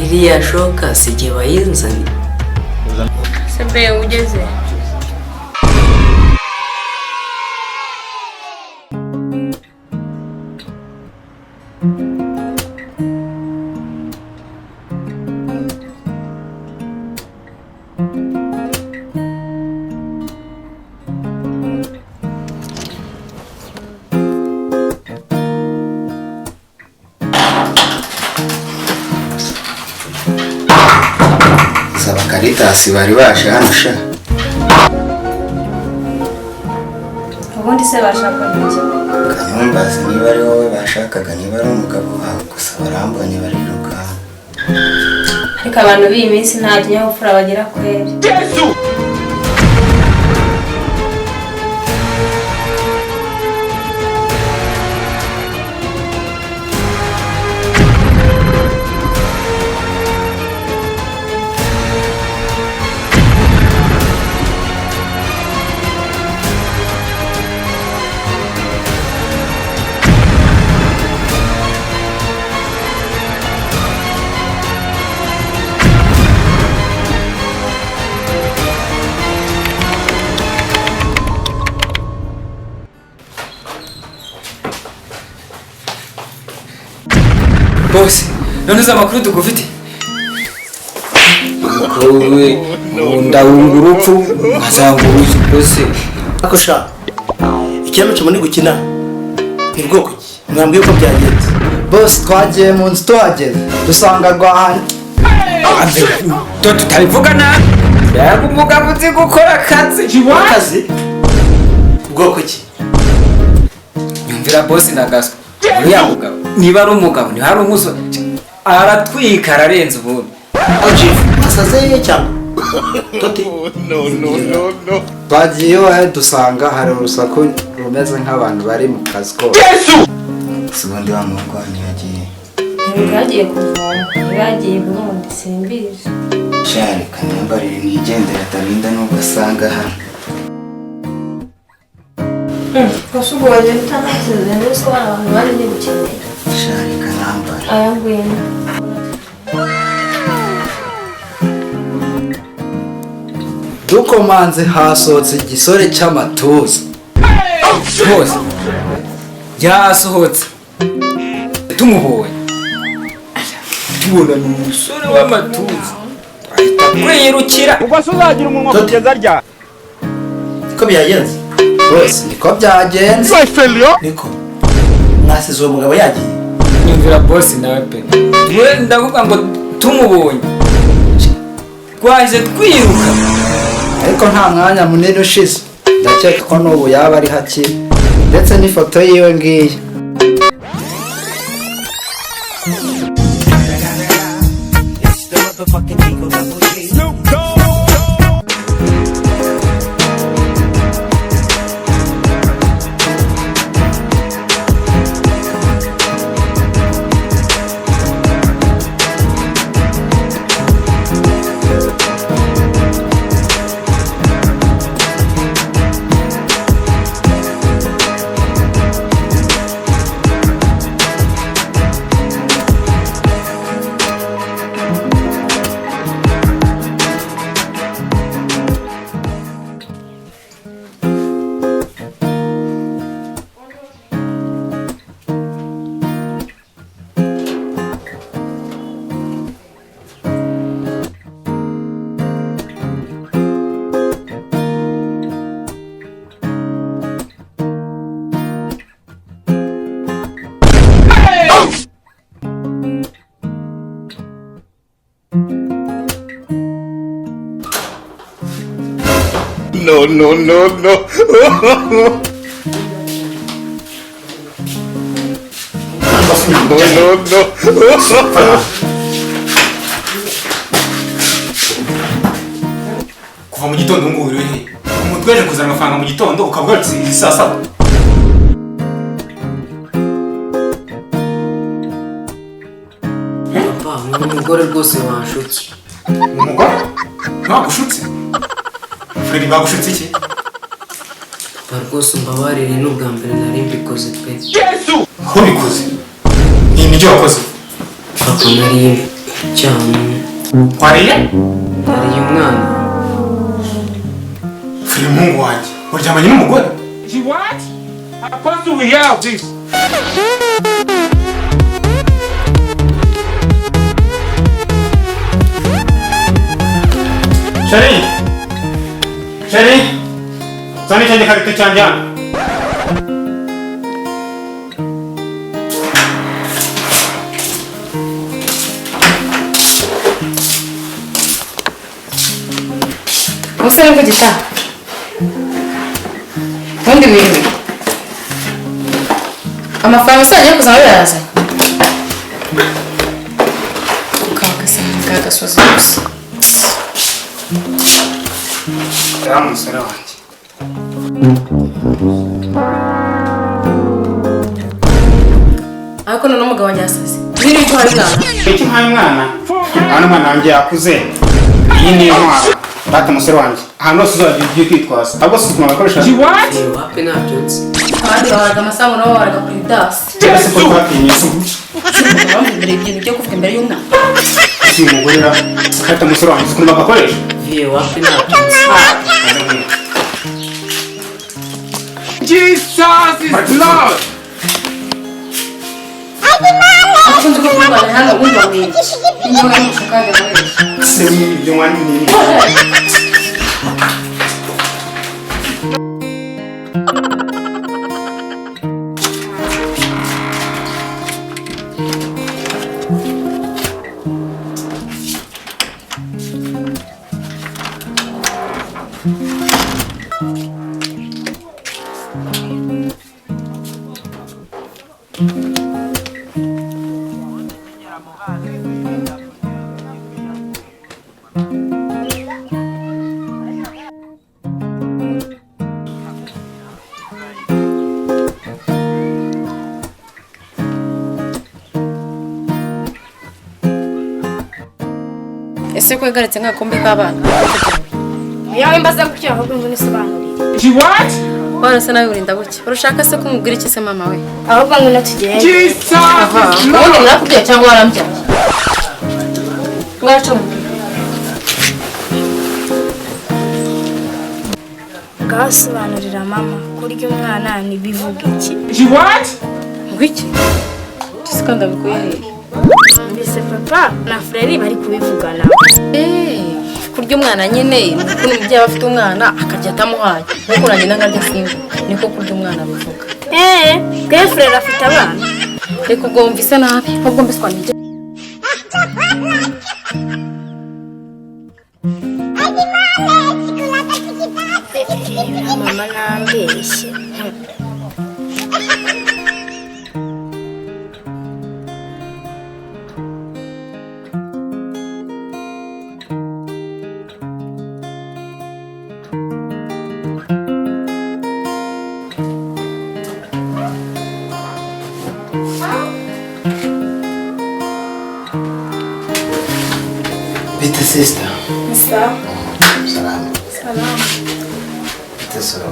iriya shoka si jye bayinzanye. Sebe ugeze. Caritas bari baje hano sha. Ubundi se bashaka iki? Kanumbazi niba ari wowe bashakaga, niba ari umugabo wawe, gusa barambonye bariruka. Ariko abantu b'iyi minsi nta kinyabupfura bagira kweri. Boss, none za makuru dukufite? Kowe ndawunga urupfu nkazanguruza bose. Ako sha. Ikintu cyo muri gukina. Nibwo kuki? Mwambwiye ko byagenze. Boss twagiye mu nzu tuhageze dusanga rwahanye. To tutabivugana. Yago umugabo uzi gukora akazi. Akazi? Ubwo kuki? Nyumvira boss nagaswa. Uriya mugabo niba ari umugabo ni hari umusore aratwika ararenze ubundi. Aje asaze cyane. Toti. No. Twagiye dusanga hari urusaku rumeze nk'abantu bari mu kazi ko. Sibundi wa mungu yagiye. Ntibagiye kuvoma, ntibagiye Burundi simbizi. Shari kanambarire nigendera atarinda nubwo asanga hano. Kasugoje ntanasize n'uso abantu bari gukenera. Shari kanambara. Aya ngwino. Dukomanze hasohotse igisore cy'amatuza. Boss. Yasohotse. Tumubonye. Tubona n'umusore w'amatuza. Ahita kwirukira. Ubwo uzagira umunwa kugeza rya. Ko byagenze. Boss niko byagenze. Niko. Mwasize uwo mugabo yagiye. Nyumvira boss nawe pe. We ndavuga ngo tumubonye. Twaje twiruka. Ariko nta mwanya munini ushize. Ndakeka ko n'ubu yaba ari hakiri. Ndetse n'ifoto yiwe ngiyi. No. Kuva mu gitondo ngo uri he? Umutwe aje kuzana amafaranga mu gitondo ukavuga ati saa saba. Papa, umugore rwose wanshutse. Umugore? Ntagushutse? Freddy bagushutse iki? Papa rwose umbabarire n'ubwa mbere nari mbikoze pe. Aho bikoze? Ni ibyo wakoze? Papa cyane. Wariye? Nariye umwana. Fili mungu wanjye. Uryamanye n'umugore? What? How come do we have this? Sheri! Sheri! Zana icyo gikarito cyanjye hano. umusore ku gitaha ubundi bintu amafaranga asanzwe yo kuzana biraza kagasozi gusa Uriya musore wanjye. ariko none umugabo wanjye yasaze biri ko hari mwana Iki mpaye umwana? Hano umwana wanjye yakuze. Iyi ni intwaro. Data musore wanjye. Ahantu hose uzajya ugiye kwitwaza. Ahubwo si tuma bakoresha. What? Wapi ntabyo nzi. abandi babaraga amasambu nabo babaraga kuri dasi Cyangwa se ko twatinye se. bamubwira ibintu byo kuvuga imbere y'umwana Si umugore ra. Data musore wanjye ukuntu bagakoresha. Wapi ntabyo nzi. Jesus is Lord. akunze ko kumubana hano ubundi wamenya inyuma y'umushakaga nawe Se ibyo mwanya ni. ese ko yagaretse nk'akombe k'abana yawe mbaza gutya ahubwo ngo nisobanurire What? bana se nawe urinda buke urashaka se kumubwira iki se mama we ahubwo ngo natugende Jesus is ubundi Lord. murakubwiye cyangwa warambyaye mwacu ngasobanurira mama kurya umwana ntibivuga iki What? ngo iki tusikanda bikuye hehe mbese papa na freri bari kubivugana kurya umwana nyine ukuntu umubyeyi aba afite umwana akajya atamuhaye nkuko nanjye ntarya simba niko kurya umwana bivuga bwe freri afite abana reka ubwo wumvise nabi ahubwo mbese twanige mama nambeshye Bite sister? sawa Salama. salama Bite soro.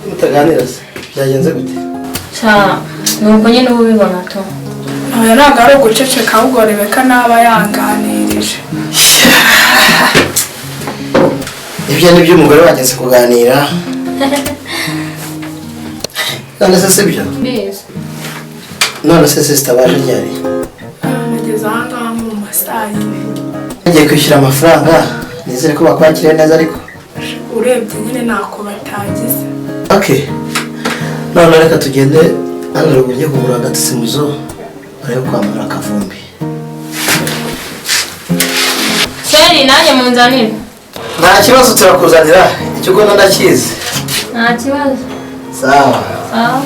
Mutaganira se. Byagenze gute? nuko nyine uba ubibona to oya ntabwo ari uguceceka ahubwo Rebeka naba yanganirije. Ibyo ni byo umugore wageze kuganira. None se sibyo? biza None se sister baje ryari? Nageze aha ngaha mu masaha yine. Ngiye kwishyura amafaranga. Nizere ko bakwakiriye neza ariko. Urebye nyine ntako batagize. Okay. None reka tugende hano ruguru njye kugura agatisi muzo. Barebe kwamura akavumbi. sheri nanjye munzanire Nta kibazo turakuzanira. Icyo ukunda ndakizi. nta kibazo Sawa. sawa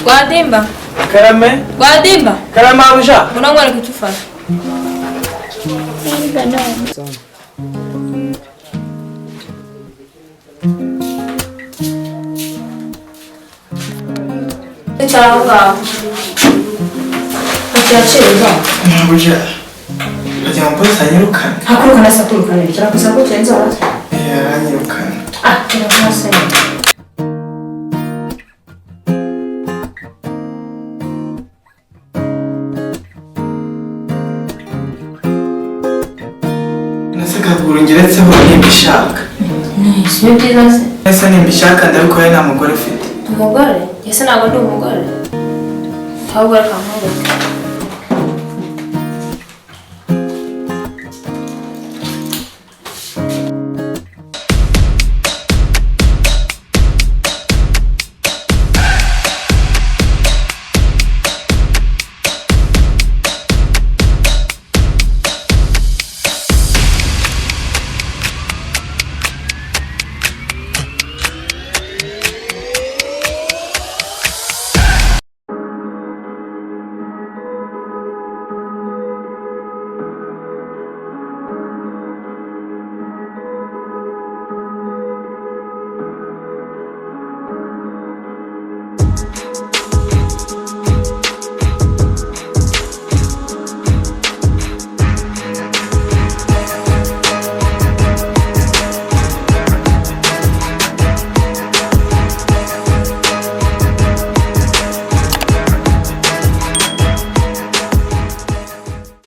Gwadimba. Karame. Gwadimba. Karame abusha. Unangwana kuchufanya. Icara aho ngaho. Ntakiraciriza. Ntabujya. Ndagira ngo polisi anyirukane. Hakurukana se akurukana bikira gusa ko urenze waraza. Yaranyirukana. Kirabona se. Nasekagura ngeretseho nimbishaka. Si byiza se. Ese nimbishaka ndabikora nta mugore ufite. Umugore? Ese ntabwo ndi umugore. Ahubwo reka nkwereke.